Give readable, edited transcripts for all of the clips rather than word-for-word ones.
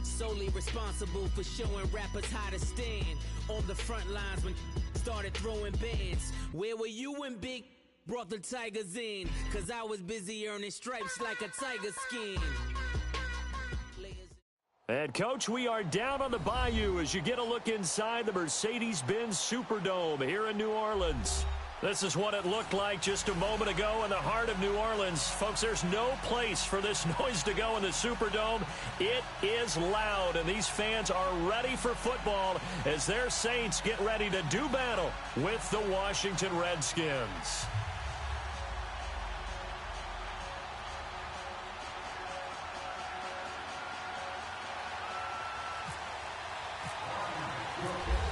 Solely responsible for showing rappers how to stand on the front lines when started throwing bands. Where were you when Big brought the Tigers in? Cause I was busy earning stripes like a tiger skin. And, Coach, we are down on the bayou as you get a look inside the Mercedes-Benz Superdome here in New Orleans. This is what it looked like just a moment ago in the heart of New Orleans. Folks, there's no place for this noise to go in the Superdome. It is loud, and these fans are ready for football as their Saints get ready to do battle with the Washington Redskins.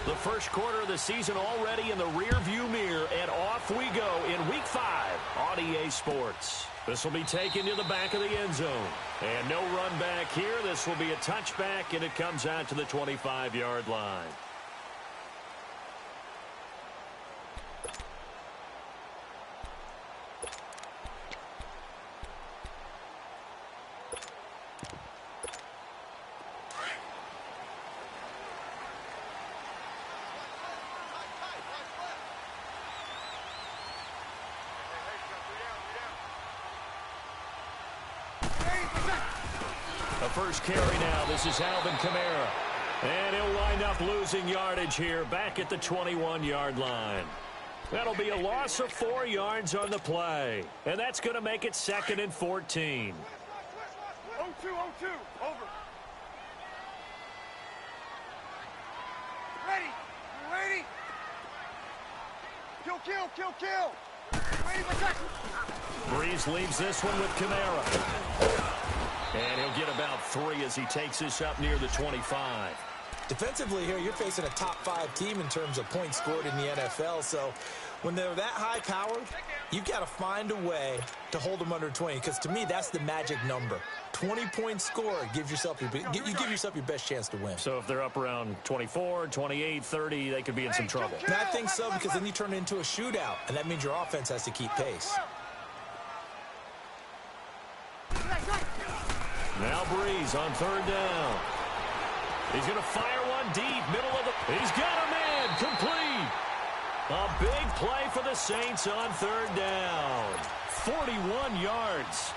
The first quarter of the season already in the rearview mirror, and off we go in Week 5 on EA Sports. This will be taken to the back of the end zone. And no run back here. This will be a touchback, and it comes out to the 25-yard line. First carry now. This is Alvin Kamara. And he'll wind up losing yardage here back at the 21-yard line. That'll be a loss of 4 yards on the play. And that's going to make it 2nd and 14. 0-2, over. Ready. Kill. Ready for tackle. Breeze leaves this one with Kamara. And he'll get about 3 as he takes this up near the 25. Defensively here, you're facing a top-5 team in terms of points scored in the NFL. So when they're that high-powered, you've got to find a way to hold them under 20. Because to me, that's the magic number. 20 points scored, you give yourself your best chance to win. So if they're up around 24, 28, 30, they could be in some trouble. And I think so, because then you turn it into a shootout, and that means your offense has to keep pace. Now Breeze on 3rd down. He's going to fire one deep, middle of the... He's got a man, complete. A big play for the Saints on 3rd down. 41 yards.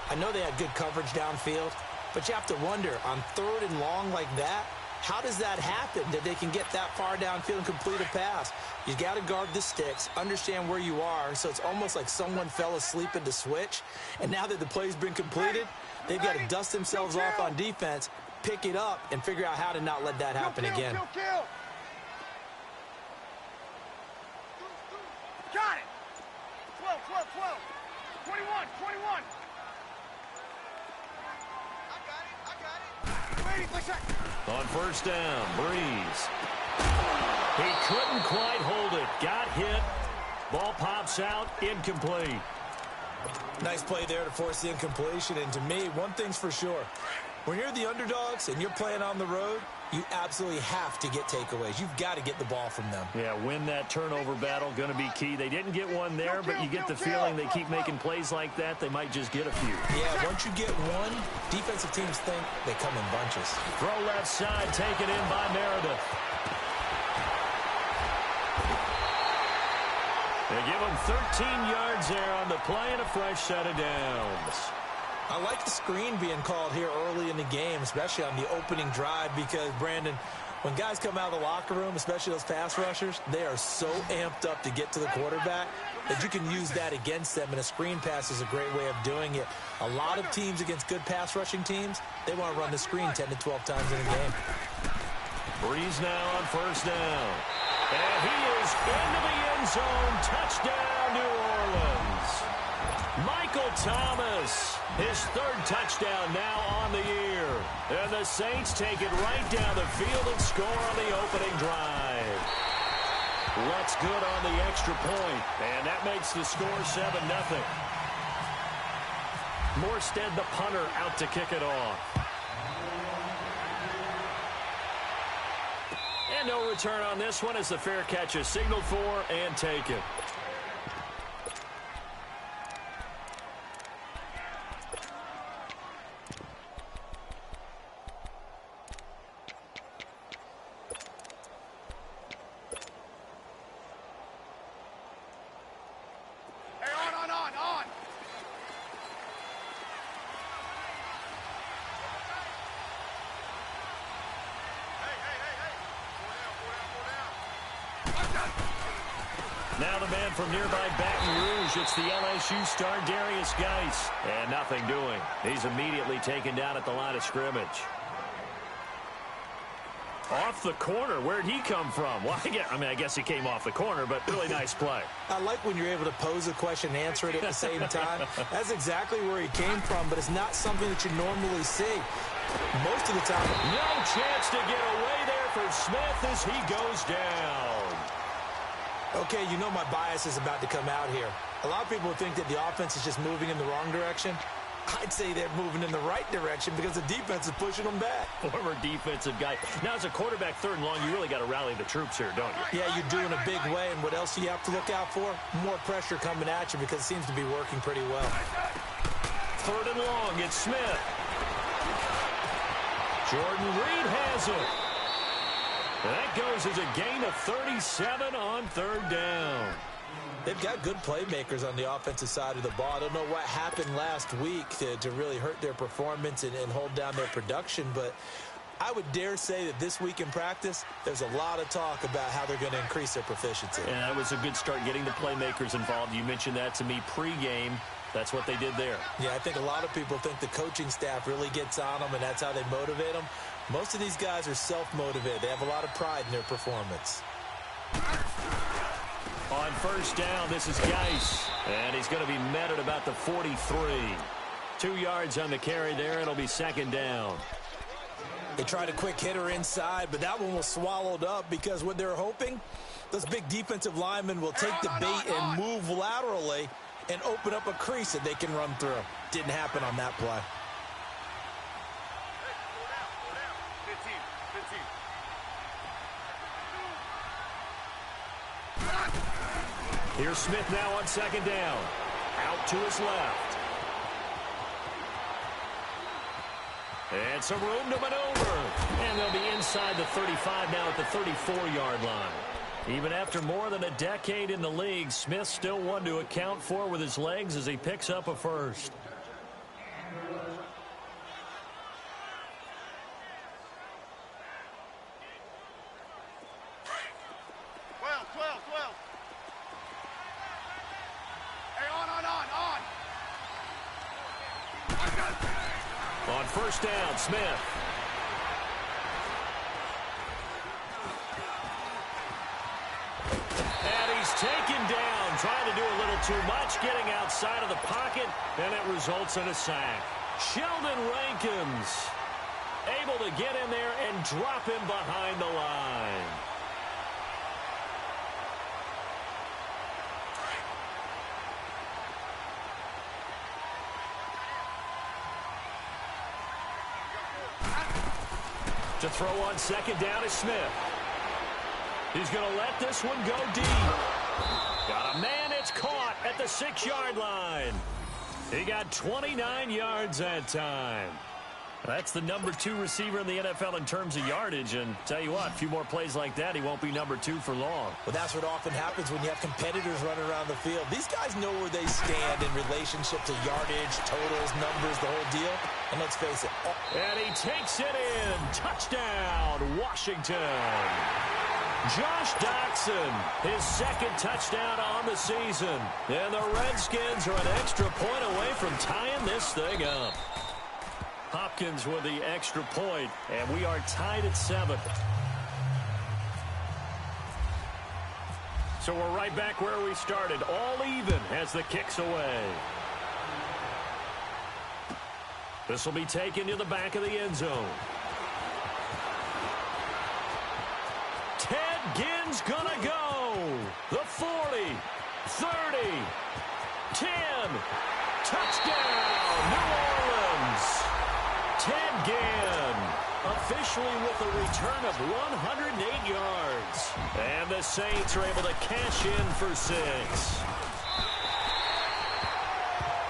I know they had good coverage downfield, but you have to wonder, on 3rd and long like that, how does that happen that they can get that far downfield and complete a pass? You got to guard the sticks, understand where you are, so it's almost like someone fell asleep in the switch, and now that the play's been completed, they've got to dust themselves off on defense, pick it up, and figure out how to not let that happen again. Kill. Got it. 12. 21. I got it. Ready for shot. On 1st down, Breeze. He couldn't quite hold it. Got hit. Ball pops out, incomplete. Nice play there to force the incompletion. And to me, one thing's for sure. When you're the underdogs and you're playing on the road, you absolutely have to get takeaways. You've got to get the ball from them. Yeah, win that turnover battle, going to be key. They didn't get one there, but you get the feeling they keep making plays like that, they might just get a few. Yeah, once you get one, defensive teams think they come in bunches. Throw left side, taken in by Meredith. They give him 13 yards there on the play and a fresh set of downs. I like the screen being called here early in the game, especially on the opening drive, because, Brandon, when guys come out of the locker room, especially those pass rushers, they are so amped up to get to the quarterback that you can use that against them, and a screen pass is a great way of doing it. A lot of teams against good pass rushing teams, they want to run the screen 10 to 12 times in a game. Breeze now on 1st down. And he is into the end zone. Touchdown, New Orleans. Michael Thomas, his 3rd touchdown now on the year. And the Saints take it right down the field and score on the opening drive. Looks good on the extra point, and that makes the score 7-0. Morstead, the punter, out to kick it off. And no return on this one as the fair catch is signaled for and taken. Now the man from nearby Baton Rouge, it's the LSU star Darius Geis. And nothing doing. He's immediately taken down at the line of scrimmage. Off the corner. Where'd he come from? Well, I guess he came off the corner, but really nice play. I like when you're able to pose a question and answer it at the same time. That's exactly where he came from, but it's not something that you normally see. Most of the time. No chance to get away there for Smith as he goes down. Okay, you know my bias is about to come out here. A lot of people think that the offense is just moving in the wrong direction. I'd say they're moving in the right direction because the defense is pushing them back. Former defensive guy. Now, as a quarterback, 3rd and long, you really got to rally the troops here, don't you? Yeah, you're doing a big way, and what else do you have to look out for? More pressure coming at you because it seems to be working pretty well. 3rd and long, it's Smith. Jordan Reed has it. That goes as a gain of 37 on 3rd down. They've got good playmakers on the offensive side of the ball. I don't know what happened last week to really hurt their performance and hold down their production, but I would dare say that this week in practice, there's a lot of talk about how they're going to increase their proficiency. And that was a good start getting the playmakers involved. You mentioned that to me pregame. That's what they did there. Yeah, I think a lot of people think the coaching staff really gets on them, and that's how they motivate them. Most of these guys are self-motivated. They have a lot of pride in their performance. On 1st down, this is Geis, and he's going to be met at about the 43. 2 yards on the carry there. It'll be 2nd down. They tried a quick hitter inside, but that one was swallowed up because what they're hoping, those big defensive linemen will take the bait and move laterally and open up a crease that they can run through. Didn't happen on that play. Here's Smith now on 2nd down. Out to his left. And some room to maneuver. And they'll be inside the 35 now at the 34-yard line. Even after more than a decade in the league, Smith still one to account for with his legs as he picks up a first. On 1st down, Smith. And he's taken down, trying to do a little too much, getting outside of the pocket, and it results in a sack. Sheldon Rankins able to get in there and drop him behind the line. To throw on 2nd down is Smith. He's going to let this one go deep. Got a man, it's caught at the 6-yard line. He got 29 yards that time. That's the number 2 receiver in the NFL in terms of yardage, and tell you what, a few more plays like that, he won't be number 2 for long. Well, that's what often happens when you have competitors running around the field. These guys know where they stand in relationship to yardage, totals, numbers, the whole deal. And let's face it. And he takes it in. Touchdown, Washington. Josh Doxson, his 2nd touchdown on the season. And the Redskins are an extra point away from tying this thing up. Hopkins with the extra point, and we are tied at 7. So we're right back where we started, all even as the kick's away. This will be taken to the back of the end zone. Ted Ginn's gonna go. The 40, 30, 10, touchdown, New Orleans. Ted Ginn officially with a return of 108 yards. And the Saints are able to cash in for 6.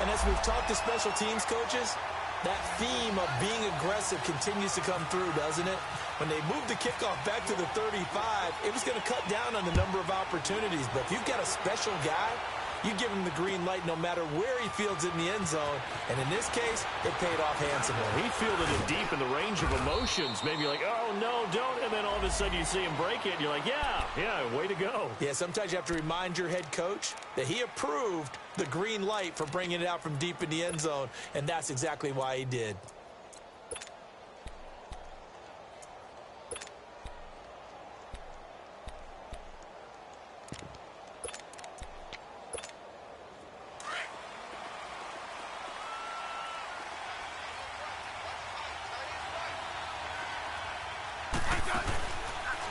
And as we've talked to special teams coaches, that theme of being aggressive continues to come through, doesn't it? When they moved the kickoff back to the 35, it was going to cut down on the number of opportunities. But if you've got a special guy You give him the green light no matter where he fields it in the end zone. And in this case, it paid off handsomely. He fielded it deep in the range of emotions. Maybe like, oh, no, don't. And then all of a sudden you see him break it. And you're like, yeah, way to go. Yeah, sometimes you have to remind your head coach that he approved the green light for bringing it out from deep in the end zone. And that's exactly why he did.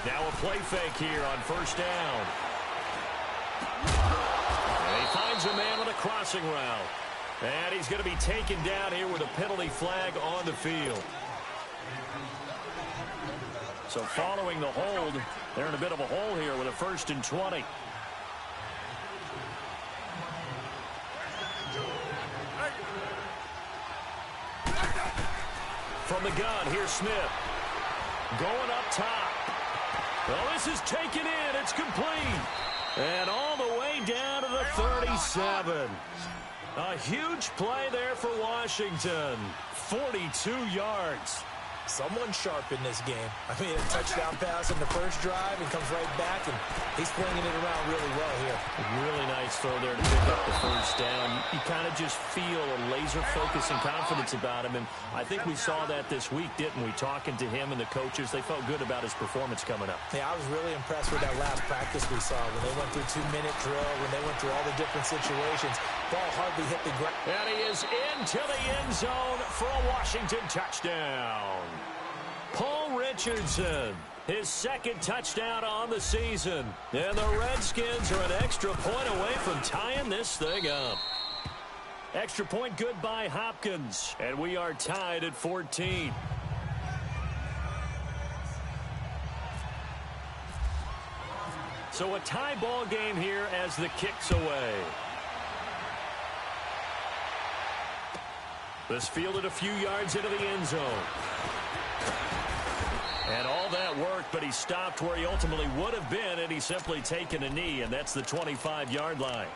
Now a play fake here on first down. And he finds a man on a crossing route. And he's going to be taken down here with a penalty flag on the field. So following the hold, they're in a bit of a hole here with a 1st and 20. From the gun, here's Smith. Going up top. Well, this is taken in. It's complete. And all the way down to the 37. A huge play there for Washington. 42 yards. Someone sharp in this game. I mean, a touchdown pass in the first drive and comes right back, and he's flinging it around really well here. Really nice throw there to pick up the first down. You kind of just feel a laser focus and confidence about him, and I think we saw that this week, didn't we? Talking to him and the coaches, they felt good about his performance coming up. Yeah, I was really impressed with that last practice we saw when they went through 2-minute drill, when they went through all the different situations. Ball hardly hit the ground. And he is into the end zone for a Washington touchdown. Paul Richardson, his 2nd touchdown on the season. And the Redskins are an extra point away from tying this thing up. Extra point good by Hopkins. And we are tied at 14. So a tie ball game here as the kick's away. This fielded a few yards into the end zone. And all that worked, but he stopped where he ultimately would have been, and he's simply taken a knee, and that's the 25-yard line.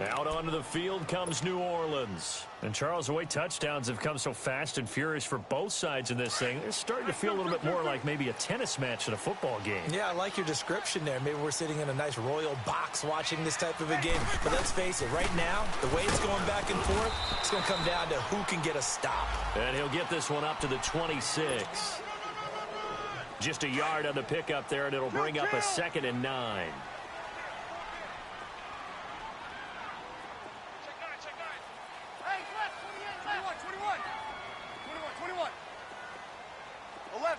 Out onto the field comes New Orleans. And, Charles, the way touchdowns have come so fast and furious for both sides in this thing, it's starting to feel a little bit more like maybe a tennis match in a football game. Yeah, I like your description there. Maybe we're sitting in a nice royal box watching this type of a game. But let's face it, right now, the way it's going back and forth, it's going to come down to who can get a stop. And he'll get this one up to the 26. Just a yard on the pickup there, and it'll bring up a 2nd and 9. Hey, 21. 11.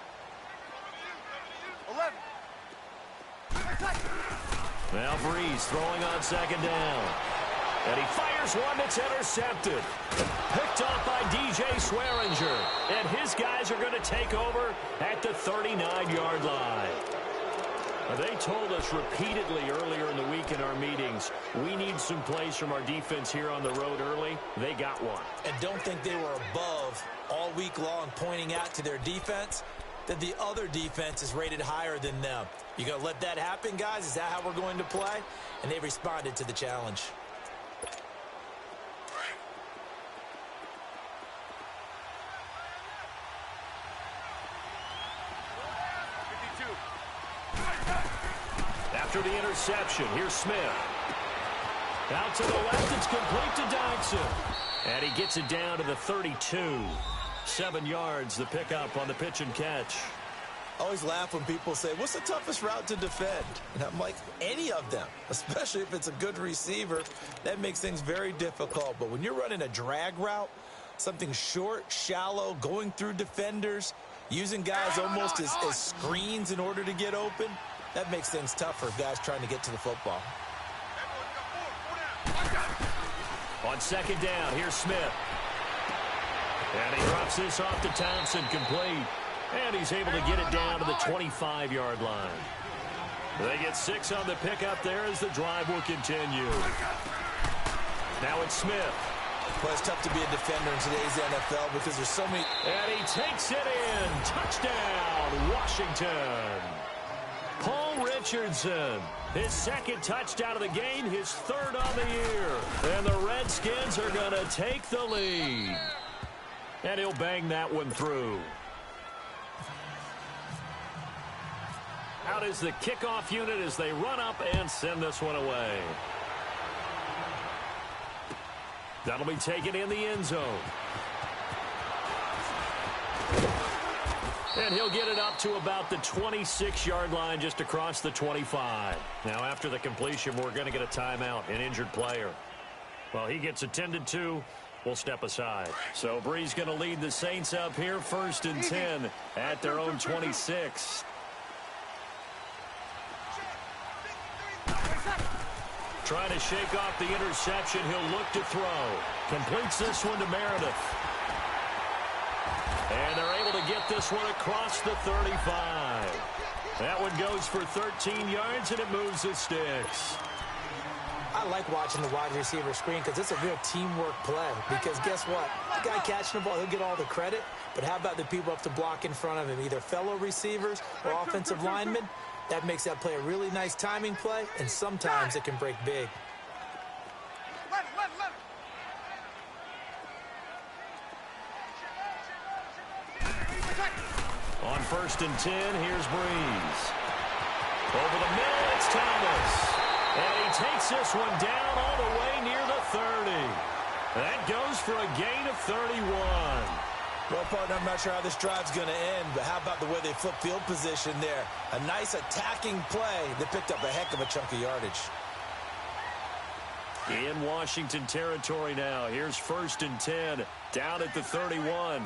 Now Breeze throwing on 2nd down. And he fires one that's intercepted. Picked off by DJ Swearinger. And his guys are going to take over at the 39-yard line. They told us repeatedly earlier in the week in our meetings, we need some plays from our defense here on the road early. They got one. And don't think they were above all week long pointing out to their defense that the other defense is rated higher than them. You going to let that happen, guys? Is that how we're going to play? And they responded to the challenge. After the interception, here's Smith. Out to the left, it's complete to Dodson. And he gets it down to the 32. 7 yards, the pickup on the pitch and catch. I always laugh when people say, what's the toughest route to defend? And I'm like, any of them, especially if it's a good receiver. That makes things very difficult. But when you're running a drag route, something short, shallow, going through defenders, using guys almost as screens in order to get open, that makes things tough for guys trying to get to the football. On 2nd down, here's Smith. And he drops this off to Thompson, complete. And he's able to get it down to the 25-yard line. They get 6 on the pickup there as the drive will continue. Now it's Smith. Well, it's tough to be a defender in today's NFL because there's so many. And he takes it in. Touchdown, Washington. Paul Richardson. His second touchdown of the game, his third on the year. And the Redskins are going to take the lead. And he'll bang that one through. Out is the kickoff unit as they run up and send this one away. That'll be taken in the end zone. And he'll get it up to about the 26-yard line, just across the 25. Now, after the completion, we're going to get a timeout, an injured player. Well, he gets attended to. We'll step aside. So Bree's going to lead the Saints up here, 1st and 10 at their own 26. Trying to shake off the interception. He'll look to throw. Completes this one to Meredith. And they're able to get this one across the 35. That one goes for 13 yards, and it moves the sticks. I like watching the wide receiver screen because it's a real teamwork play. Because guess what? The guy catching the ball, he'll get all the credit. But how about the people up to block in front of him, either fellow receivers or offensive linemen? That makes that play a really nice timing play, and sometimes it can break big. On 1st and 10, here's Breeze. Over the middle, it's Thomas. And he takes this one down all the way near the 30. That goes for a gain of 31. Well, partner, I'm not sure how this drive's going to end, but how about the way they flip field position there? A nice attacking play that picked up a heck of a chunk of yardage. In Washington territory now. Here's 1st and 10, down at the 31.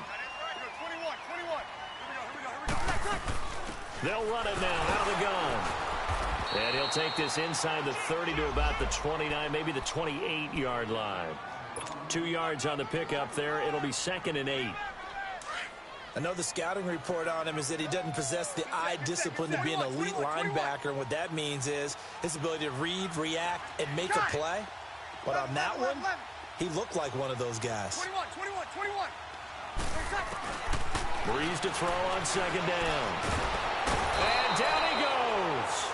They'll run it now out of the gun. And he'll take this inside the 30 to about the 29, maybe the 28-yard line. 2 yards on the pickup there. It'll be 2nd and 8. I know the scouting report on him is that he doesn't possess the eye discipline to be an elite linebacker. And what that means is his ability to read, react, and make a play. But on that one, he looked like one of those guys. 21. Breeze to throw on 2nd down. And down he goes.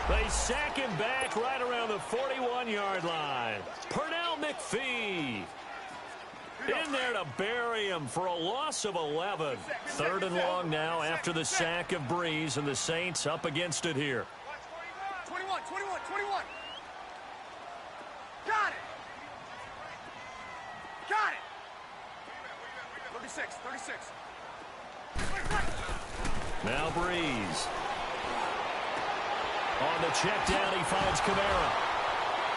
They sack him back right around the 41-yard line. Pernell McPhee in there to bury him for a loss of 11. 3rd and long now after the sack of Breeze, and the Saints up against it here. 21. Got it. 36. Now Breeze. On the check down, he finds Kamara.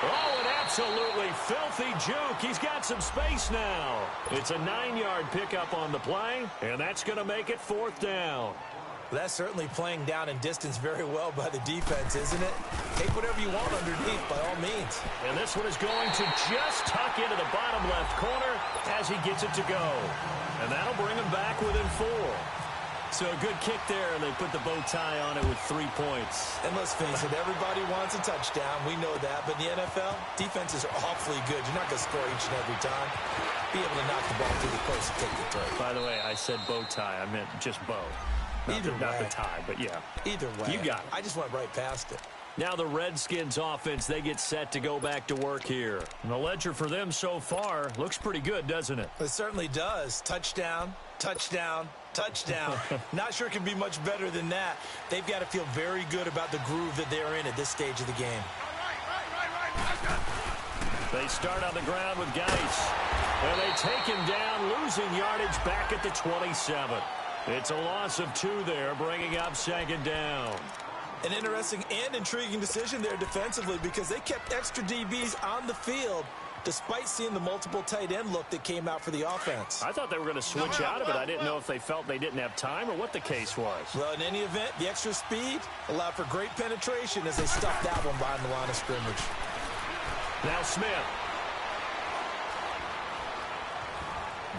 Oh, an absolutely filthy juke. He's got some space now. It's a 9-yard pickup on the play, and that's going to make it 4th down. That's certainly playing down in distance very well by the defense, isn't it? Take whatever you want underneath, by all means. And this one is going to just tuck into the bottom left corner as he gets it to go. And that'll bring him back within 4. So a good kick there, and they put the bow tie on it with 3 points. And let's face it, everybody wants a touchdown. We know that. But in the NFL, defenses are awfully good. You're not going to score each and every time. Be able to knock the ball through the post and take the throw. By the way, I said bow tie. I meant just bow. Not the tie, but yeah. Either way. You got it. I just went right past it. Now the Redskins offense, they get set to go back to work here. And the ledger for them so far looks pretty good, doesn't it? It certainly does. Touchdown. Not sure it can be much better than that. They've got to feel very good about the groove that they're in at this stage of the game. They start on the ground with Geis. And they take him down, losing yardage back at the 27. It's a loss of 2 there, bringing up 2nd down. An interesting and intriguing decision there defensively because they kept extra DBs on the field despite seeing the multiple tight end look that came out for the offense. I thought they were going to switch out of it. I didn't know if they felt they didn't have time or what the case was. Well, in any event, the extra speed allowed for great penetration as they stuffed that one behind the line of scrimmage. Now Smith.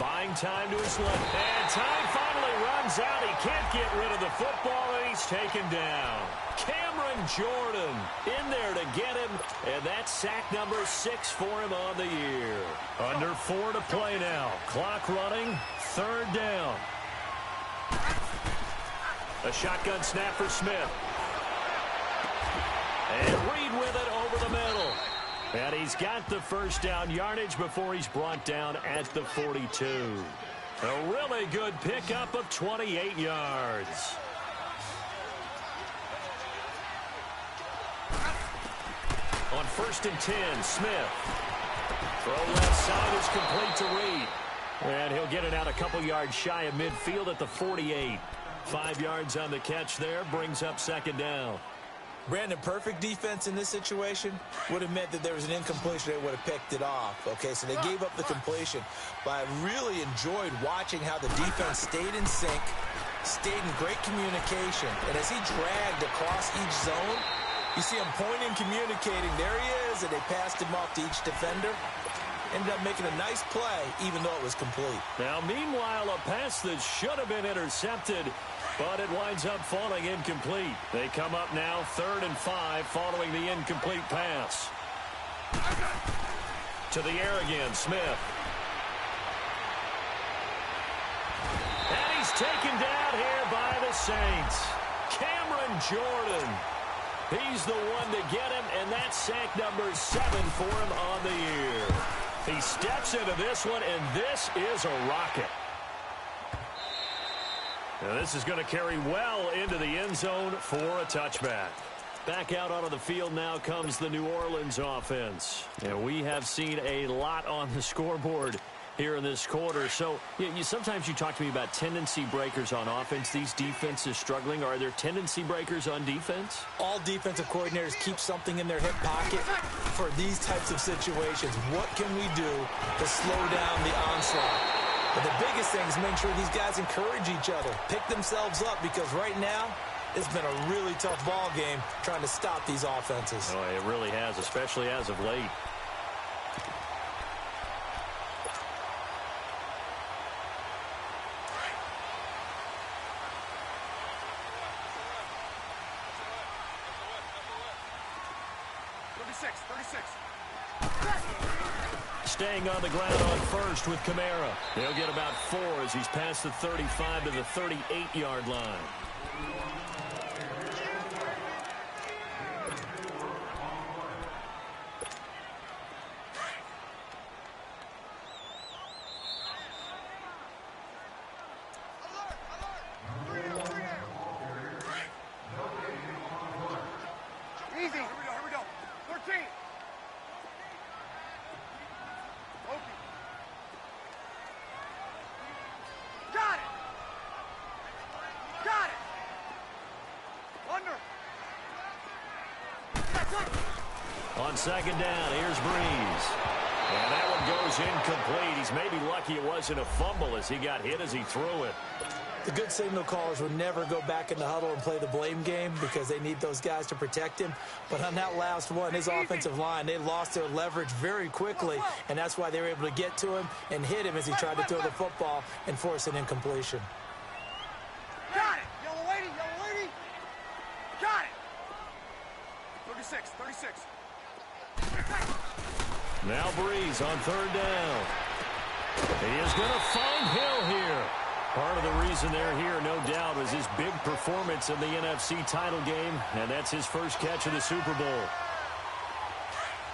Buying time to his left. And time finally runs out. He can't get rid of the football, and he's taken down. Cameron Jordan in there to get him, and that's sack number 6 for him on the year. Under 4 to play now. Clock running, 3rd down. A shotgun snap for Smith. Reed with it over the middle. And he's got the first down yardage before he's brought down at the 42. A really good pickup of 28 yards. On 1st and 10, Smith. Throw left side is complete to Reed. And he'll get it out a couple yards shy of midfield at the 48. 5 yards on the catch there, brings up 2nd down. Brandon, perfect defense in this situation would have meant that there was an incompletion. They would have picked it off. Okay, so they gave up the completion. But I really enjoyed watching how the defense stayed in sync, stayed in great communication. And as he dragged across each zone, you see him pointing, communicating. There he is, and they passed him off to each defender. Ended up making a nice play, even though it was complete. Now, meanwhile, a pass that should have been intercepted, but it winds up falling incomplete. They come up now 3rd and 5 following the incomplete pass. To the air again, Smith. And he's taken down here by the Saints. Cameron Jordan. He's the one to get him, and that's sack number 7 for him on the year. He steps into this one, and this is a rocket. Now this is going to carry well into the end zone for a touchback. Back out onto the field now comes the New Orleans offense. And we have seen a lot on the scoreboard here in this quarter. So sometimes you talk to me about tendency breakers on offense. These defenses struggling. Are there tendency breakers on defense? All defensive coordinators keep something in their hip pocket for these types of situations. What can we do to slow down the onslaught? But the biggest thing is make sure these guys encourage each other, pick themselves up, because right now it's been a really tough ball game trying to stop these offenses. Oh, it really has, especially as of late. Staying on the ground on 1st with Kamara. He'll get about 4 as he's past the 35 to the 38-yard line. Easy. Here we go. 13. Got it. Under. On 2nd down, here's Breeze. And that one goes incomplete. He's maybe lucky it wasn't a fumble as he got hit as he threw it. The good signal callers would never go back in the huddle and play the blame game because they need those guys to protect him. But on that last one, his offensive line, they lost their leverage very quickly, and that's why they were able to get to him and hit him as he tried to throw the football and force an incompletion. Got it. Yellow lady. Got it. 36. Now Breeze on 3rd down. He is going to find Hill here. Part of the reason they're here, no doubt, was his big performance in the NFC title game, and that's his first catch of the Super Bowl.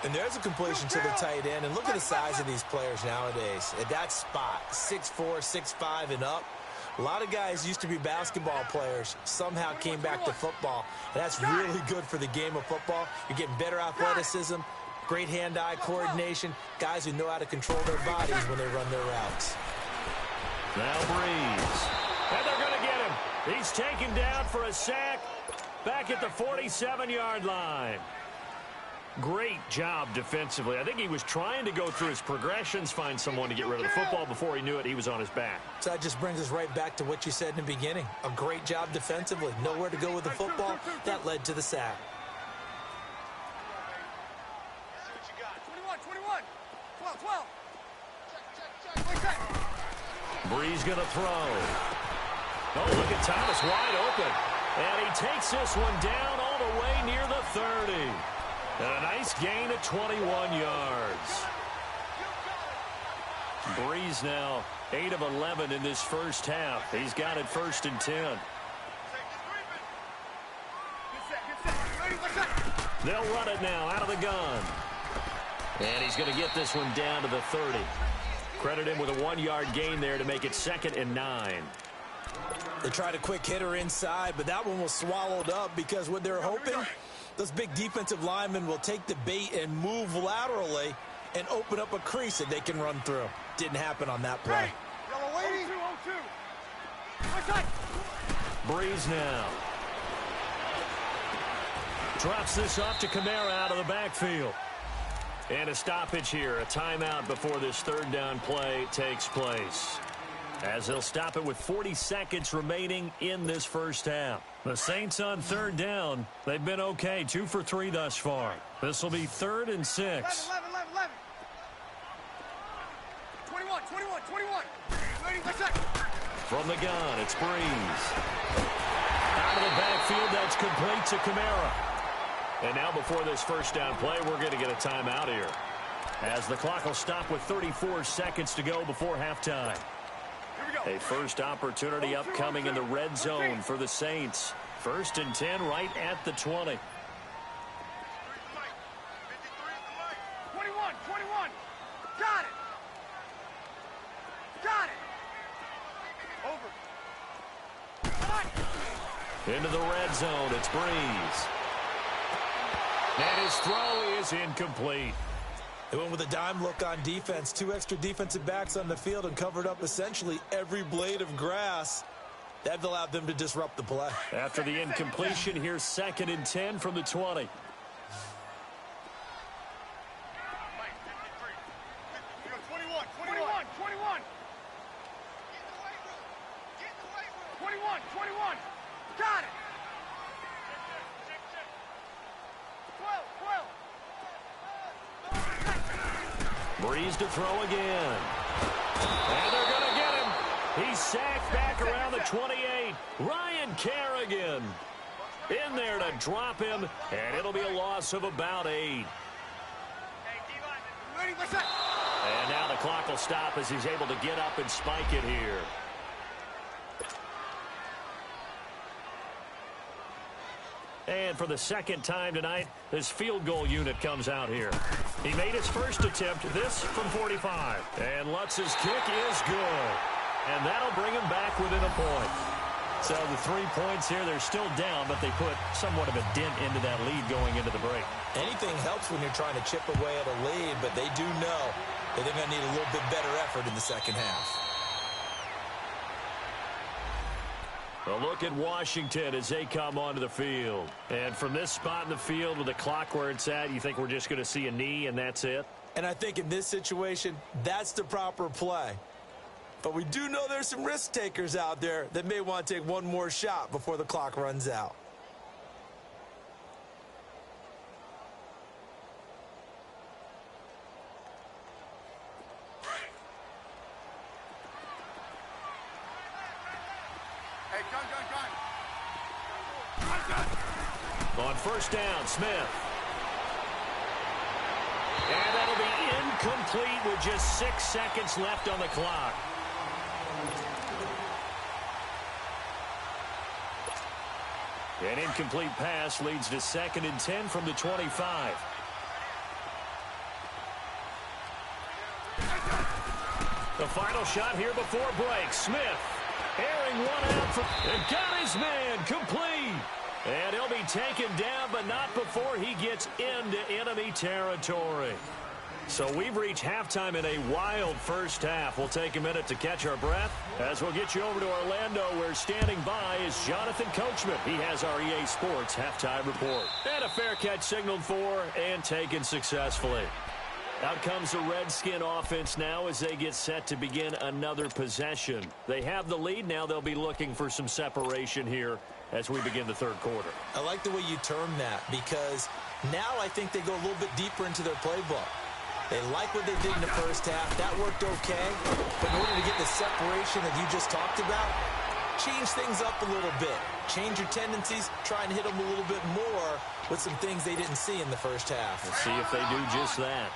And there's a completion to the tight end, and look at the size of these players nowadays. At that spot, 6'4", 6'5", and up. A lot of guys used to be basketball players, somehow came back to football. And that's really good for the game of football. You're getting better athleticism, great hand-eye coordination, guys who know how to control their bodies when they run their routes. Now Breeze. And they're going to get him. He's taken down for a sack back at the 47-yard line. Great job defensively. I think he was trying to go through his progressions, find someone to get rid of the football. Before he knew it, he was on his back. So that just brings us right back to what you said in the beginning. A great job defensively. Nowhere to go with the football. That led to the sack. 21. 12. Breeze going to throw. Oh, look at Thomas wide open. And he takes this one down all the way near the 30. And a nice gain of 21 yards. Breeze now 8 of 11 in this first half. He's got it 1st and 10. They'll run it now out of the gun. And he's going to get this one down to the 30. Credit him with a 1-yard gain there to make it 2nd and 9. They tried a quick hitter inside, but that one was swallowed up because what they're hoping, those big defensive linemen will take the bait and move laterally and open up a crease that they can run through. Didn't happen on that play. Hey, yellow lady. 0-2. My side. Breeze now. Drops this off to Kamara out of the backfield. And a stoppage here, a timeout before this 3rd down play takes place. As they'll stop it with 40 seconds remaining in this first half. The Saints on 3rd down. They've been okay, 2 for 3 thus far. This will be 3rd and 6. 11. 21. Lady, my side. From the gun, it's Breeze. Out of the backfield, that's complete to Kamara. And now before this first down play, we're going to get a timeout here. As the clock will stop with 34 seconds to go before halftime. A first opportunity upcoming in the red zone for the Saints. 1st and 10 right at the 20. 21. Got it. Over. Into the red zone, it's Breeze. And his throw is incomplete. They went with a dime look on defense. 2 extra defensive backs on the field and covered up essentially every blade of grass. That allowed them to disrupt the play. After the incompletion, here's 2nd and 10 from the 20. 21. Got it. 12. Breeze to throw again. And they're going to get him. He's sacked back around the 28. Ryan Kerrigan in there to drop him, and it'll be a loss of about 8. And now the clock will stop as he's able to get up and spike it here. And for the 2nd time tonight, this field goal unit comes out here. He made his first attempt, this from 45. And Lutz's kick is good. And that'll bring him back within a point. So the 3 points here, they're still down, but they put somewhat of a dent into that lead going into the break. Anything helps when you're trying to chip away at a lead, but they do know that they're going to need a little bit better effort in the second half. A look at Washington as they come onto the field. And from this spot in the field with the clock where it's at, you think we're just going to see a knee and that's it? And I think in this situation, that's the proper play. But we do know there's some risk takers out there that may want to take one more shot before the clock runs out. On first down, Smith. And that'll be incomplete with just 6 seconds left on the clock. An incomplete pass leads to 2nd and 10 from the 25. The final shot here before break. Smith airing one out and got his man complete. And he'll be taken down, but not before he gets into enemy territory. So we've reached halftime in a wild first half. We'll take a minute to catch our breath as we'll get you over to Orlando, where standing by is Jonathan Coachman. He has our EA Sports halftime report. And a fair catch signaled for and taken successfully. Out comes the Redskin offense now as they get set to begin another possession. They have the lead now. They'll be looking for some separation here as we begin the third quarter. I like the way you term that, because now I think they go a little bit deeper into their playbook. They like what they did in the first half. That worked okay. But in order to get the separation that you just talked about, change things up a little bit. Change your tendencies. Try and hit them a little bit more with some things they didn't see in the first half. Let's see if they do just that.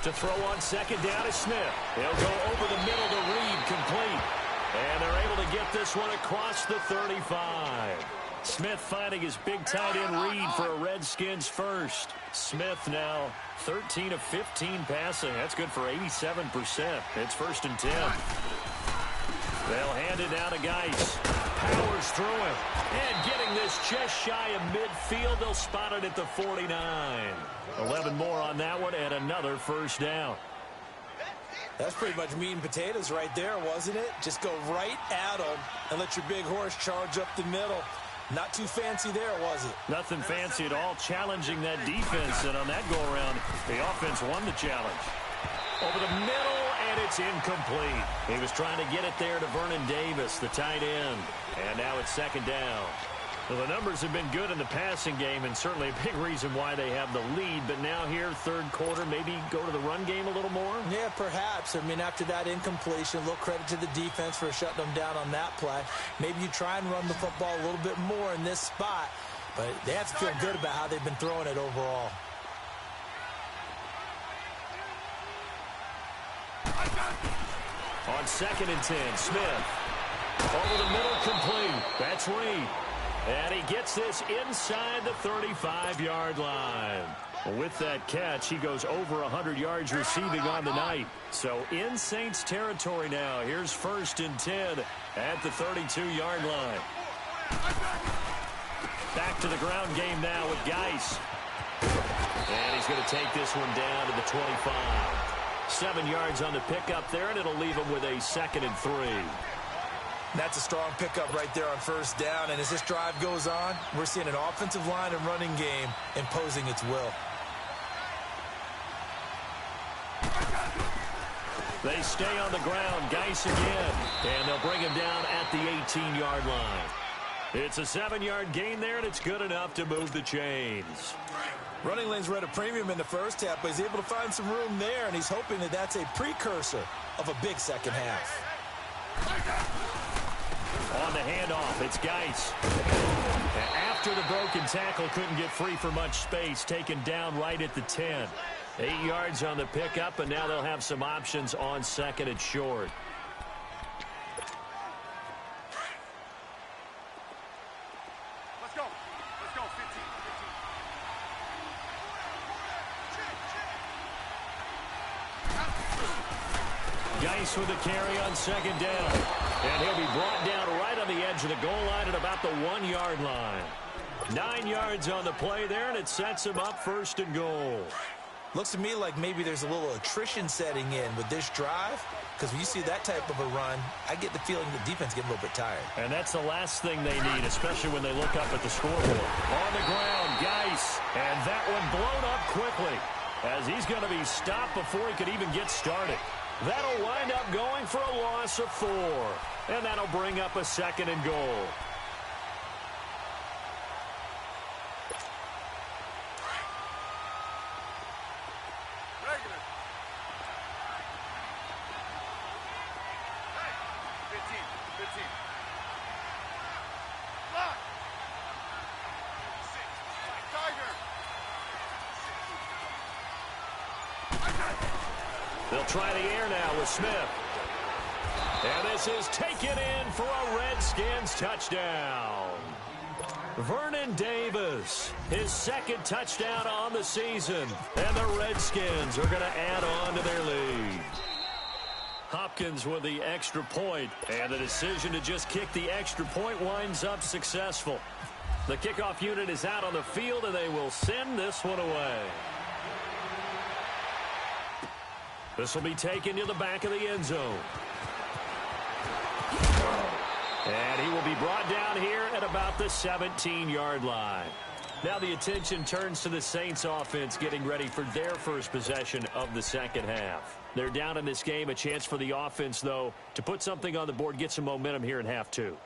To throw on second down is Smith. He'll go over the middle to Reed, complete. And they're able to get this one across the 35. Smith finding his big tight end read for a Redskins first. Smith now 13 of 15 passing. That's good for 87%. It's 1st and 10. They'll hand it down to Geis. Powers through him. And getting this just shy of midfield. They'll spot it at the 49. 11 more on that one and another first down. That's pretty much meat and potatoes right there, wasn't it? Just go right at them and let your big horse charge up the middle. Not too fancy there, was it? Nothing fancy at all, challenging that defense. And on that go-around, the offense won the challenge. Over the middle, and it's incomplete. He was trying to get it there to Vernon Davis, the tight end. And now it's 2nd down. Well, the numbers have been good in the passing game, and certainly a big reason why they have the lead. But now here, 3rd quarter, maybe go to the run game a little more? Yeah, perhaps. I mean, after that incompletion, a little credit to the defense for shutting them down on that play. Maybe you try and run the football a little bit more in this spot. But they have to feel good about how they've been throwing it overall. On 2nd and 10, Smith. Over the middle, complete. That's Reed. And he gets this inside the 35-yard line. With that catch, he goes over 100 yards receiving on the night. So in Saints territory now. Here's 1st and 10 at the 32-yard line. Back to the ground game now with Geis. And he's going to take this one down to the 25. 7 yards on the pickup there, and it'll leave him with a 2nd and 3. That's a strong pickup right there on 1st down. And as this drive goes on, we're seeing an offensive line and running game imposing its will. They stay on the ground. Geis again. And they'll bring him down at the 18-yard line. It's a 7-yard gain there, and it's good enough to move the chains. Running lanes were at a premium in the first half, but he's able to find some room there, and he's hoping that that's a precursor of a big second half. On the handoff, it's Geis. After the broken tackle, couldn't get free for much space, taken down right at the 10. 8 yards on the pickup, and now they'll have some options on 2nd and short. Let's go. Let's go. 15. Geis with the carry on 2nd down. And he'll be brought down right on the edge of the goal line at about the 1-yard line. 9 yards on the play there, and it sets him up 1st and goal. Looks to me like maybe there's a little attrition setting in with this drive, because when you see that type of a run, I get the feeling the defense getting a little bit tired. And that's the last thing they need, especially when they look up at the scoreboard. On the ground, Geis, and that one blown up quickly, as he's going to be stopped before he could even get started. That'll wind up going for a loss of 4. And that'll bring up a 2nd and goal. Regular. Hey, 15. Lock. 6. Tiger. They'll try the air now with Smith. And this is taken in for a Redskins touchdown. Vernon Davis, his 2nd touchdown on the season. And the Redskins are going to add on to their lead. Hopkins with the extra point. And the decision to just kick the extra point winds up successful. The kickoff unit is out on the field, and they will send this one away. This will be taken to the back of the end zone. And he will be brought down here at about the 17-yard line. Now the attention turns to the Saints offense getting ready for their first possession of the second half. They're down in this game. A chance for the offense, though, to put something on the board, get some momentum here in half 2.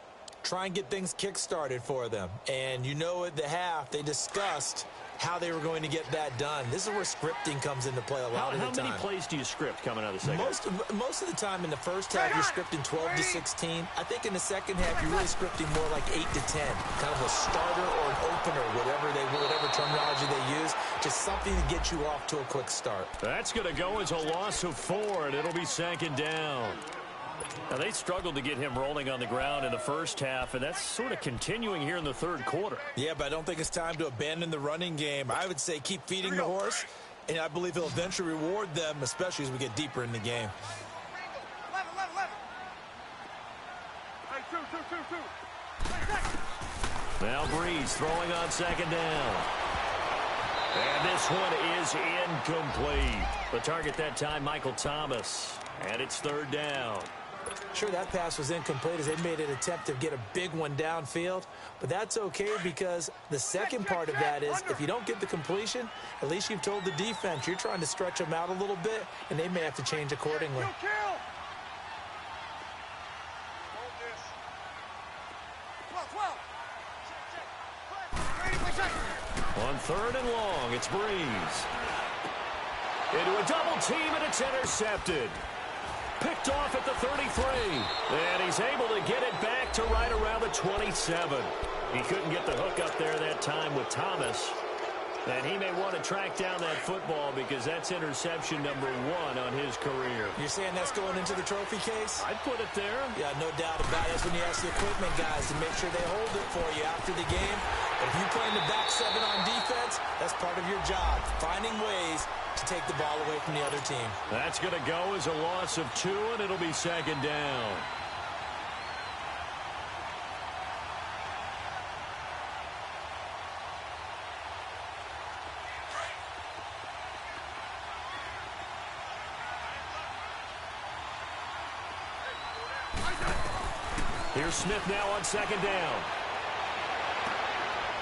Try and get things kick-started for them. And you know at the half, they discussed how they were going to get that done. This is where scripting comes into play a lot of the time. How many plays do you script coming out of the second half? Most of the time in the first half, you're scripting 12 to 16. I think in the second half, you're really scripting more like 8 to 10. Kind of a starter or an opener, whatever terminology they use. Just something to get you off to a quick start. That's going to go as a loss of 4, and it'll be 2nd down. Now, they struggled to get him rolling on the ground in the first half, and that's sort of continuing here in the third quarter. Yeah, but I don't think it's time to abandon the running game. I would say keep feeding the horse, and I believe he'll eventually reward them, especially as we get deeper in the game. 11. Hey, two. Now Breeze throwing on second down. And this one is incomplete. The target that time, Michael Thomas. And it's third down. Sure, that pass was incomplete as they made an attempt to get a big one downfield. But that's okay because the second part of that is if you don't get the completion, at least you've told the defense you're trying to stretch them out a little bit, and they may have to change accordingly. On third and long, it's Breeze. Into a double team, and it's intercepted. Picked off at the 33. And he's able to get it back to right around the 27. He couldn't get the hook up there that time with Thomas. And he may want to track down that football because that's interception number 1 on his career. You're saying that's going into the trophy case? I'd put it there. Yeah, no doubt about it. That's when you ask the equipment guys to make sure they hold it for you after the game. But if you're playing the back 7 on defense, that's part of your job, finding ways to take the ball away from the other team. That's going to go as a loss of 2, and it'll be second down. Here's Smith now on second down.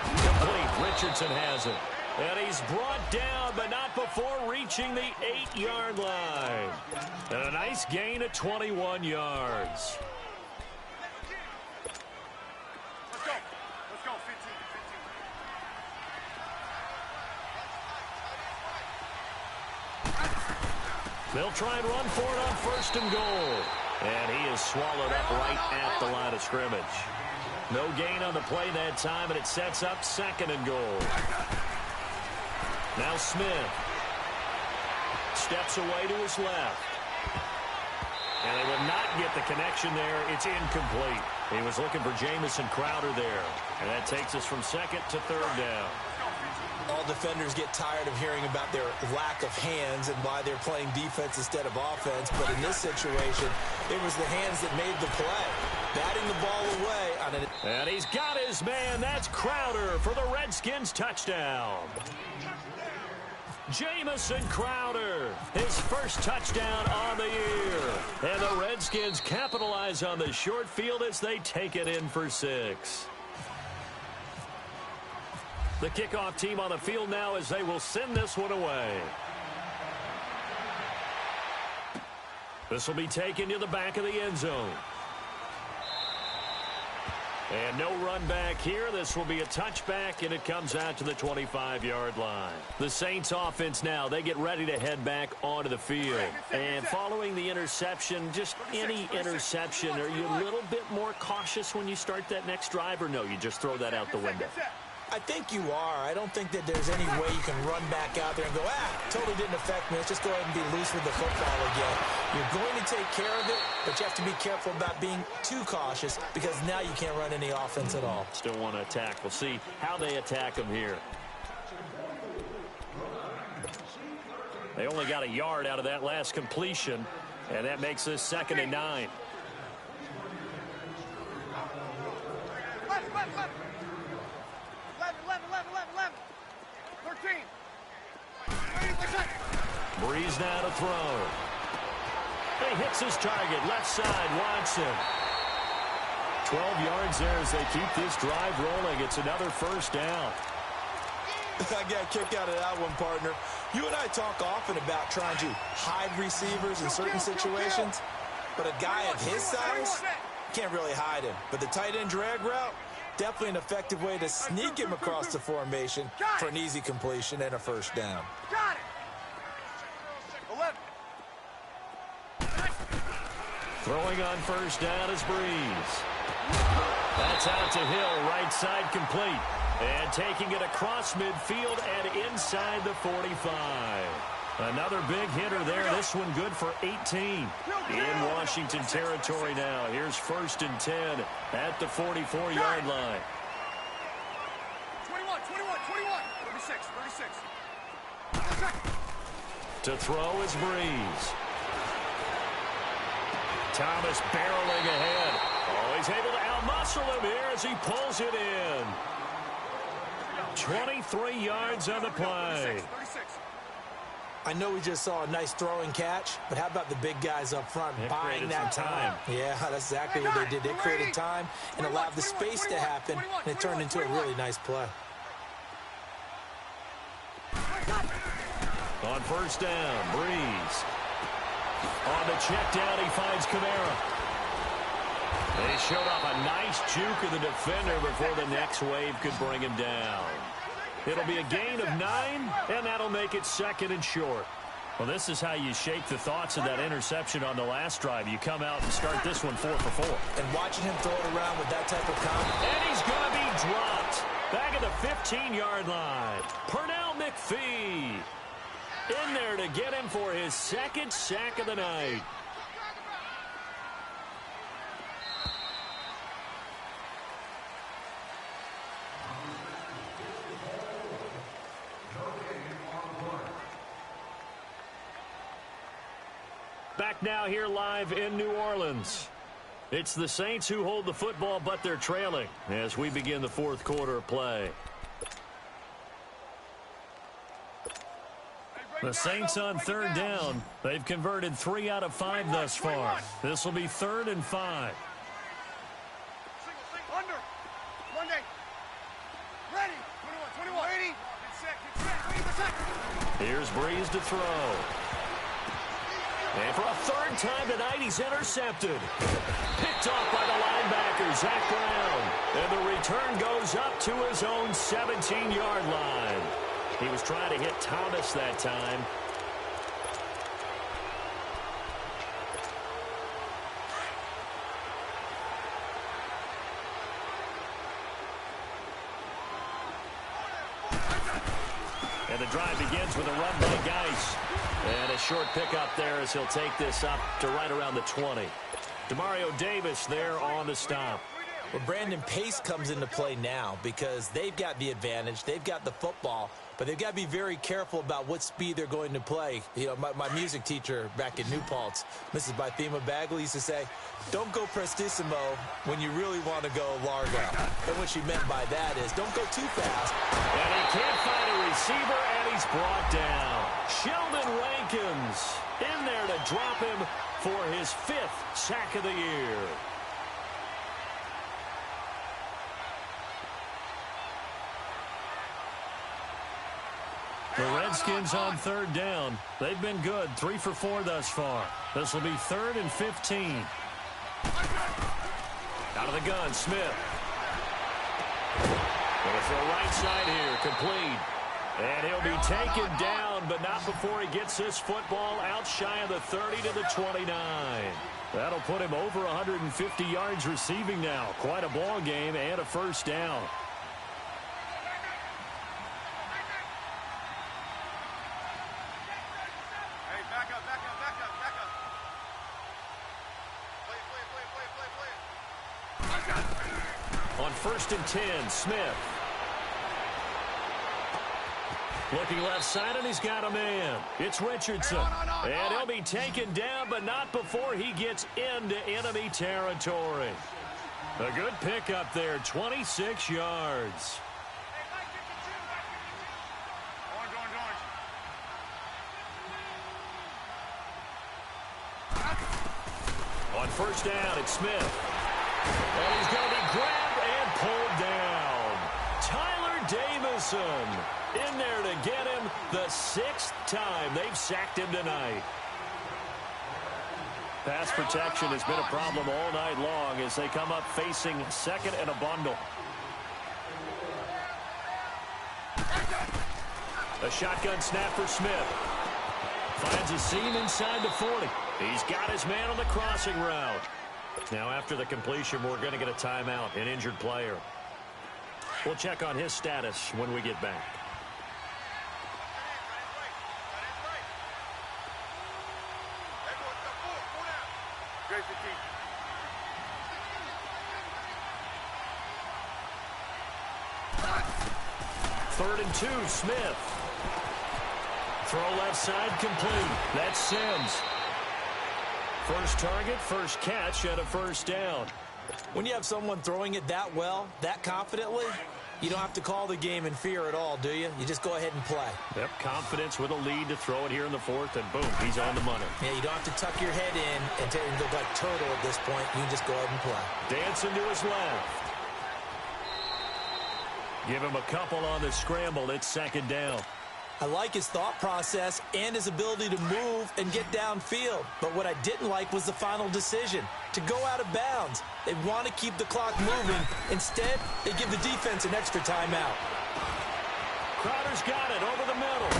Complete. Richardson has it. And he's brought down, but not before reaching the 8-yard line. And a nice gain of 21 yards. Let's go, 15. They'll try and run for it on first and goal. And he is swallowed up right at the line of scrimmage. No gain on the play that time, and it sets up second and goal. Now Smith steps away to his left. And they will not get the connection there. It's incomplete. He was looking for Jamison Crowder there. And that takes us from second to third down. All defenders get tired of hearing about their lack of hands and why they're playing defense instead of offense. But in this situation, it was the hands that made the play. Batting the ball away on an... And he's got his man. That's Crowder for the Redskins touchdown. Jamison Crowder, his first touchdown on the year. And the Redskins capitalize on the short field as they take it in for 6. The kickoff team on the field now as they will send this one away. This will be taken to the back of the end zone. And no run back here. This will be a touchback, and it comes out to the 25-yard line. The Saints offense now, they get ready to head back onto the field. And following the interception, just any interception, are you a little bit more cautious when you start that next drive, or no, you just throw that out the window? I think you are. I don't think that there's any way you can run back out there and go, totally didn't affect me. Let's just go ahead and be loose with the football again. You're going to take care of it, but you have to be careful about being too cautious because now you can't run any offense at all. Still want to attack. We'll see how they attack them here. They only got a yard out of that last completion, and that makes this second and 9. Left. 11. 13. Breeze now to throw. He hits his target, left side, Watson. 12 yards there as they keep this drive rolling. It's another first down. I got a kick out of that one, partner. You and I talk often about trying to hide receivers in certain situations, but a guy of his size can't really hide him. But the tight end drag route, definitely an effective way to sneak him across the formation for an easy completion and a first down. Got it. 11. Throwing on first down is Breeze. That's out to Hill, right side complete. And taking it across midfield and inside the 45. Another big hitter there. This one good for 18. In Washington territory now. Here's 1st and 10 at the 44-yard line. 21, 36. To throw is Breeze. Thomas barreling ahead. Oh, he's able to outmuscle him here as he pulls it in. 23 yards on the play. 36. I know we just saw a nice throwing catch, but how about the big guys up front buying that time? Yeah, that's exactly what they did. They created time and allowed the space to happen, and it turned into a really nice play. On 1st down, Breeze. On the check down, he finds Kamara. They showed off a nice juke of the defender before the next wave could bring him down. It'll be a gain of 9, and that'll make it 2nd and short. Well, this is how you shake the thoughts of that interception on the last drive. You come out and start this one 4 for 4. And watching him throw it around with that type of confidence. And he's going to be dropped back at the 15-yard line. Pernell McPhee in there to get him for his 2nd sack of the night. Back now here live in New Orleans. It's the Saints who hold the football, but they're trailing as we begin the 4th quarter of play. The Saints on 3rd down. They've converted 3 out of 5 thus far. This will be 3rd and 5. Under. 1 day. Ready. 21. Ready. Get set. Here's Breeze to throw. And for a 3rd time tonight, he's intercepted. Picked off by the linebacker, Zach Brown. And the return goes up to his own 17-yard line. He was trying to hit Thomas that time. And the drive begins with a run by Geis. And a short pickup there as he'll take this up to right around the 20. Demario Davis there on the stop. Well, Brandon, pace comes into play now because they've got the advantage. They've got the football, but they've got to be very careful about what speed they're going to play. You know, my music teacher back in New Paltz, Mrs. Bythema Bagley, used to say, don't go prestissimo when you really want to go largo. And what she meant by that is don't go too fast. And he can't find a receiver, and he's brought down. Sheldon Rankins in there to drop him for his 5th sack of the year. The Redskins on 3rd down. They've been good, 3 for 4 thus far. This will be 3rd and 15. Out of the gun, Smith. Going to throw right side here, complete. And he'll be taken down, but not before he gets this football out shy of the 30 to the 29. That'll put him over 150 yards receiving now. Quite a ball game and a 1st down. On 1st and 10, Smith. Looking left side, and he's got a man. It's Richardson. And he'll be taken down, but not before he gets into enemy territory. A good pickup there, 26 yards. On 1st down, it's Smith. And he's going to be grabbed and pulled down. Tyler Davison in there to get him the 6th time they've sacked him tonight. Pass protection has been a problem all night long as they come up facing 2nd and a bundle. A shotgun snap for Smith. Finds a seam inside the 40. He's got his man on the crossing route. Now after the completion, we're going to get a timeout, an injured player. We'll check on his status when we get back. Third and 2, Smith. Throw left side complete. That's Sims. First target, first catch, and a first down. When you have someone throwing it that well, that confidently, you don't have to call the game in fear at all, do you? You just go ahead and play. Yep, confidence with a lead to throw it here in the fourth, and boom, he's on the money. Yeah, you don't have to tuck your head in and look like turtle at this point. You can just go ahead and play. Dancing to his left. Give him a couple on the scramble. It's second down. I like his thought process and his ability to move and get downfield. But what I didn't like was the final decision, to go out of bounds. They want to keep the clock moving. Instead, they give the defense an extra timeout. Crowder's got it over the middle.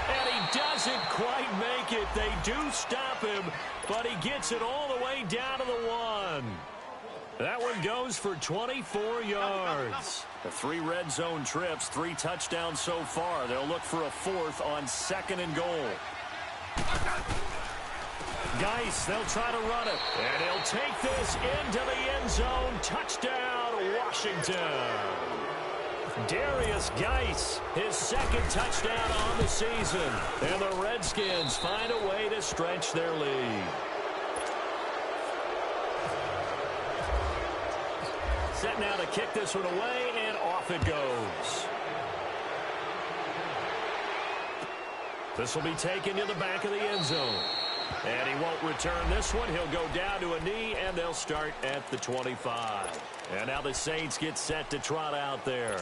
And he doesn't quite make it. They do stop him, but he gets it all the way down to the 1. That one goes for 24 yards. The 3 red zone trips, 3 touchdowns so far. They'll look for a 4th on 2nd and goal. Geis, they'll try to run it. And he'll take this into the end zone. Touchdown, Washington. Darius Geis, his 2nd touchdown on the season. And the Redskins find a way to stretch their lead. Set now to kick this one away, and off it goes. This will be taken to the back of the end zone. And he won't return this one. He'll go down to a knee, and they'll start at the 25. And now the Saints get set to trot out there.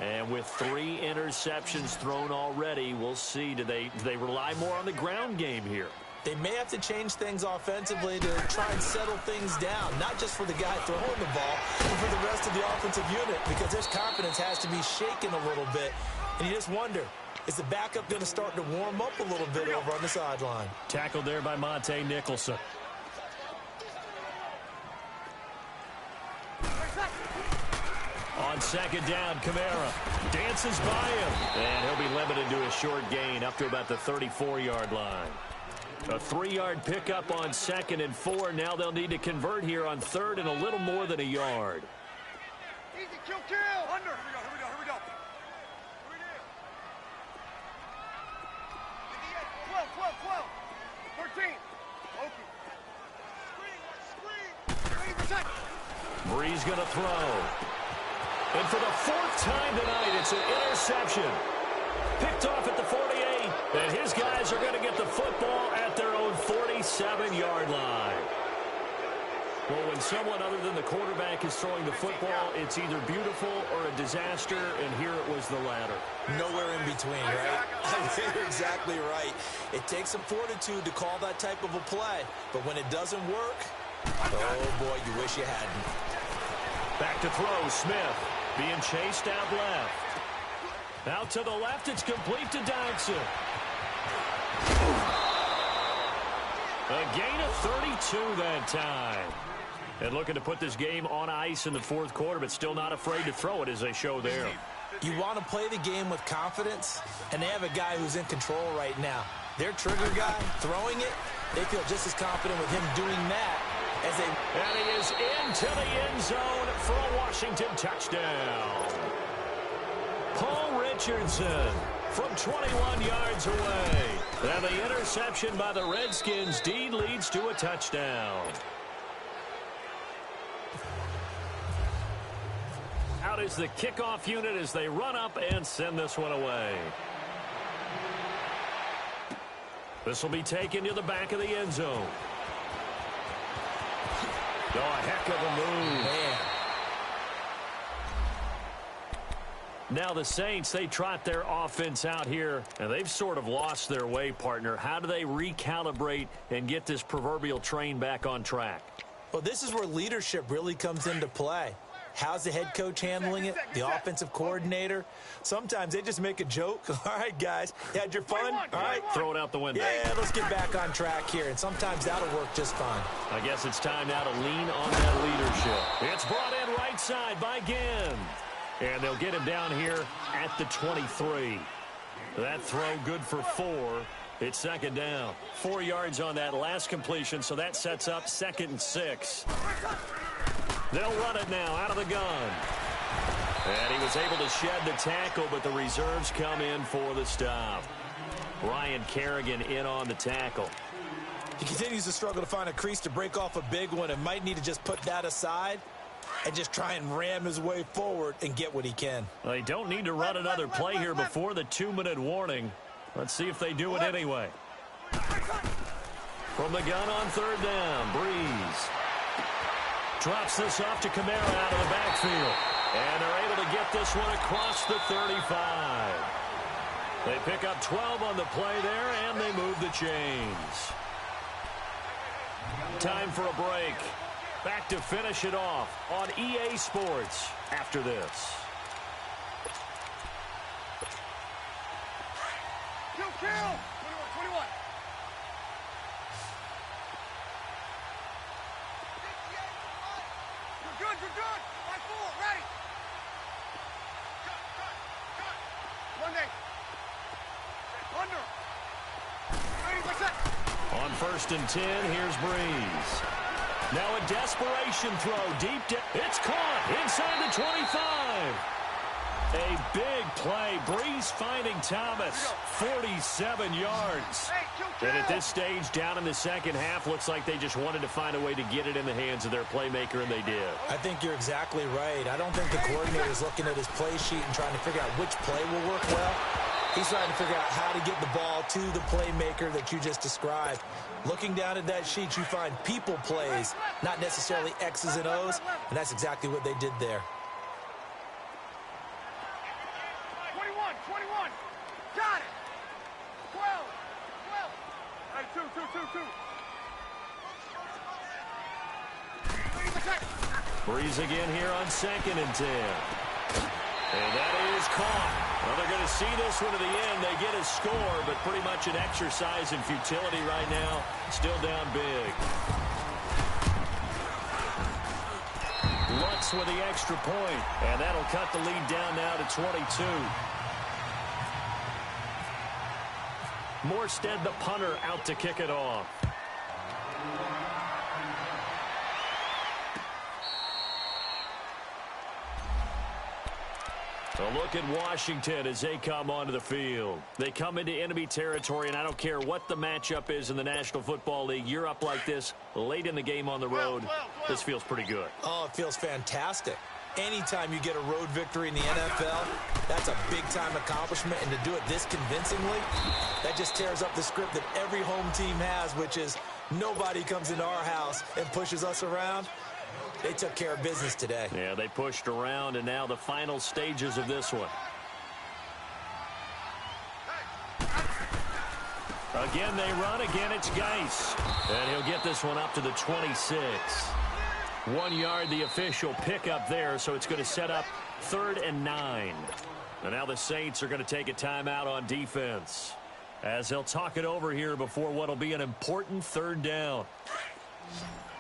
And with 3 interceptions thrown already, we'll see. Do they rely more on the ground game here? They may have to change things offensively to try and settle things down, not just for the guy throwing the ball, but for the rest of the offensive unit, because their confidence has to be shaken a little bit. And you just wonder, is the backup going to start to warm up a little bit over on the sideline? Tackled there by Monte Nicholson. On 2nd down, Kamara dances by him, and he'll be limited to a short gain up to about the 34-yard line. A 3-yard pickup on 2nd and 4. Now they'll need to convert here on 3rd and a little more than a yard. Easy, kill. Under. Here we go. 12. 13. Okay. Screen. Bree's going to throw. And for the 4th time tonight, it's an interception. Picked off at the 48. And his guys are going to get the football at their own 47-yard line. Well, when someone other than the quarterback is throwing the football, it's either beautiful or a disaster, and here it was the latter. Nowhere in between, right? I think you're exactly right. It takes some fortitude to call that type of a play, but when it doesn't work, oh boy, you wish you hadn't. Back to throw, Smith being chased out left. Out to the left, it's complete to Dodson. A gain of 32 that time. And looking to put this game on ice in the 4th quarter, but still not afraid to throw it as they show there. You want to play the game with confidence, and they have a guy who's in control right now. Their trigger guy, throwing it, they feel just as confident with him doing that as they... And he is into the end zone for a Washington touchdown. Paul Richardson from 21 yards away. And the interception by the Redskins deed leads to a touchdown. Out is the kickoff unit as they run up and send this one away. This will be taken to the back of the end zone. Oh, a heck of a move. Man. Now the Saints, they trot their offense out here, and they've sort of lost their way, partner. How do they recalibrate and get this proverbial train back on track? Well, this is where leadership really comes into play. How's the head coach handling it? The offensive coordinator? Sometimes they just make a joke. All right, guys, you had your fun? All right. Throw it out the window. Yeah, let's get back on track here, and sometimes that'll work just fine. I guess it's time now to lean on that leadership. It's brought in right side by Ginn. And they'll get him down here at the 23. That throw good for 4. It's second down. 4 yards on that last completion, so that sets up 2nd and 6. They'll run it now out of the gun. And he was able to shed the tackle, but the reserves come in for the stop. Ryan Kerrigan in on the tackle. He continues to struggle to find a crease to break off a big one and might need to just put that aside and just try and ram his way forward and get what he can. Well, they don't need to run another play here before the 2-minute warning. Let's see if they do it anyway. From the gun on 3rd down, Breeze. Drops this off to Kamara out of the backfield. And they're able to get this one across the 35. They pick up 12 on the play there, and they move the chains. Time for a break. Back to finish it off on EA Sports after this. Kill! 21. You're good. 5-4, ready. Monday. Under. 80%. On 1st and 10, here's Breeze. Now a desperation throw deep down. It's caught inside the 25. A big play. Breeze finding Thomas. 47 yards. And at this stage, down in the second half, looks like they just wanted to find a way to get it in the hands of their playmaker, and they did. I think you're exactly right. I don't think the coordinator is looking at his play sheet and trying to figure out which play will work well. He's trying to figure out how to get the ball to the playmaker that you just described. Looking down at that sheet, you find people plays, not necessarily X's and O's, and that's exactly what they did there. 21. Got it. 12. Hey, 2. Breeze again here on 2nd and 10. And that is caught. Well, they're going to see this one to the end. They get a score, but pretty much an exercise in futility right now. Still down big. Lutz with the extra point, and that'll cut the lead down now to 22. Morstead, the punter, out to kick it off. A look at Washington as they come onto the field. They come into enemy territory, and I don't care what the matchup is in the National Football League. You're up like this late in the game on the road. This feels pretty good. Oh, it feels fantastic. Anytime you get a road victory in the NFL, that's a big-time accomplishment, and to do it this convincingly, that just tears up the script that every home team has, which is nobody comes into our house and pushes us around. They took care of business today. Yeah, they pushed around, and now the final stages of this one. Again, they run. Again, it's Geis. And he'll get this one up to the 26. 1 yard, the official pickup there, so it's going to set up 3rd and 9. And now the Saints are going to take a timeout on defense, as they'll talk it over here before what will be an important 3rd down.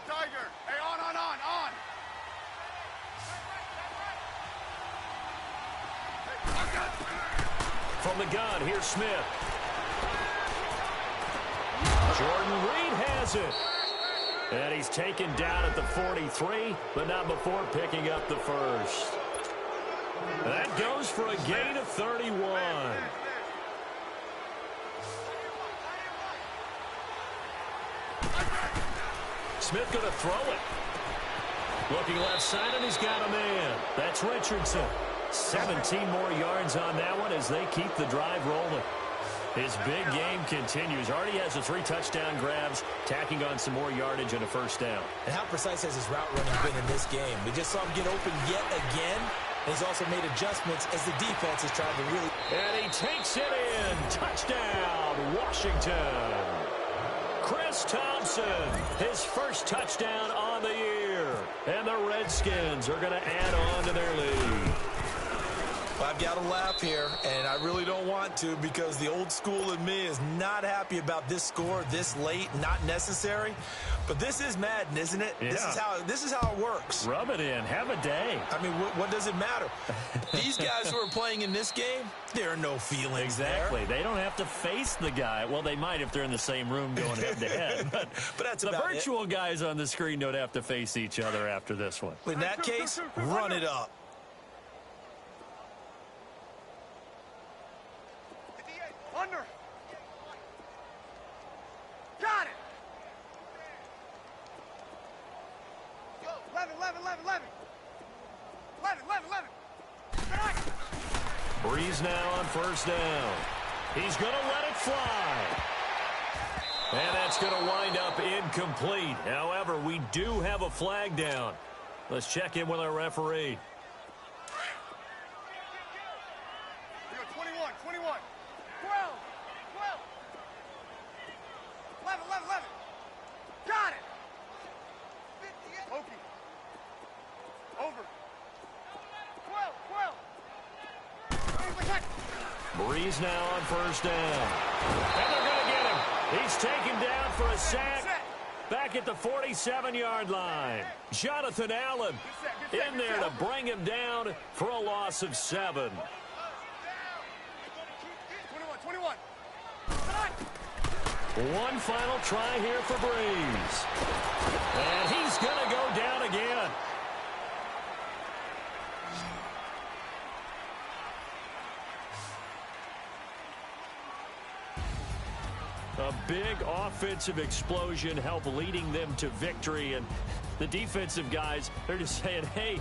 Tiger. Hey, on. From the gun, here's Smith. Jordan Reed has it. And he's taken down at the 43, but not before picking up the first. That goes for a gain of 31. Smith going to throw it. Looking left side, and he's got a man. That's Richardson. 17 more yards on that one as they keep the drive rolling. His big game continues. Already has the 3 touchdown grabs, tacking on some more yardage and a first down. And how precise has his route running been in this game? We just saw him get open yet again, and he's also made adjustments as the defense is trying to really... And he takes it in. Touchdown, Washington. Chris Thompson, his first touchdown on the year. And the Redskins are going to add on to their lead. I've got a lap here, and I really don't want to because the old school in me is not happy about this score this late, not necessary. But this is Madden, isn't it? Yeah. This is how it works. Rub it in. Have a day. I mean, what does it matter? These guys who are playing in this game, there are no feelings Exactly. there. They don't have to face the guy. Well, they might if they're in the same room going head-to-head. But that's the about virtual guys on the screen don't have to face each other after this one. In that case, run it up. Under. Got it. 11, 11, 11, 11. 11, 11, 11. Breeze now on first down. He's going to let it fly. And that's going to wind up incomplete. However, we do have a flag down. Let's check in with our referee. 21, 21. 12, 12. 11, 11, 11. Got it. Loki. Over. 12, 12. Breeze now on first down. And they're going to get him. He's taken down for a sack back at the 47-yard line. Jonathan Allen in there to bring him down for a loss of 7. 21, 21. One final try here for Breeze. And he's going to go down again. A big offensive explosion helped leading them to victory. And the defensive guys, they're just saying, hey,